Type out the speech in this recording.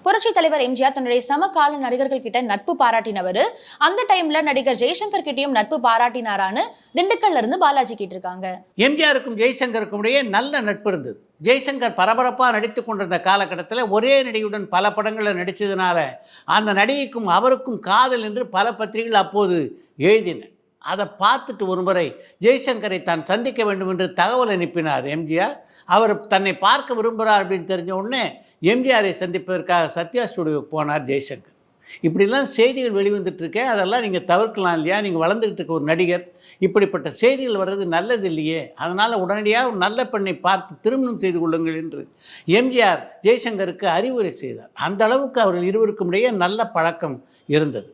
புரட்சி தலைவர் எம்ஜிஆர் தன்னுடைய சமகால நடிகர்கள் கிட்ட நட்பு பாராட்டினவர். அந்த டைம்ல நடிகர் ஜெய்சங்கர் கிட்டையும் நட்பு பாராட்டினாரான்னு திண்டுக்கல்ல இருந்து பாலாஜி கேட்டிருக்காங்க. எம்ஜிஆருக்கும் ஜெய்சங்கருக்கும் இடையே நல்ல நட்பு இருந்தது. ஜெய்சங்கர் பரபரப்பாக நடித்து கொண்டிருந்த காலகட்டத்தில் ஒரே நடிகையுடன் பல படங்களில் நடித்ததுனால அந்த நடிகைக்கும் அவருக்கும் காதல் என்று பல பத்திரிகைகள் அப்போது எழுதின. அதை பார்த்துட்டு ஒருமுறை ஜெய்சங்கரை தான் சந்திக்க வேண்டும் என்று தகவல் அனுப்பினார் எம்ஜிஆர். அவர் தன்னை பார்க்க விரும்புகிறார் அப்படின்னு தெரிஞ்ச உடனே எம்ஜிஆரை சந்திப்பதற்காக சத்யா ஸ்டுடியோவுக்கு போனார் ஜெய்சங்கர். இப்படிலாம் செய்திகள் வெளிவந்துட்டுருக்கே, அதெல்லாம் நீங்கள் தவிர்க்கலாம் இல்லையா? நீங்கள் வளர்ந்துக்கிட்டு இருக்க ஒரு நடிகர், இப்படிப்பட்ட செய்திகள் வர்றது நல்லது இல்லையே, அதனால் உடனடியாக ஒரு நல்ல பெண்ணை பார்த்து திருமணம் செய்து கொள்ளுங்கள் என்று எம்ஜிஆர் ஜெய்சங்கருக்கு அறிவுரை செய்தார். அந்த அளவுக்கு அவர்கள் இருவருக்கும் இடையே நல்ல பழக்கம் இருந்தது.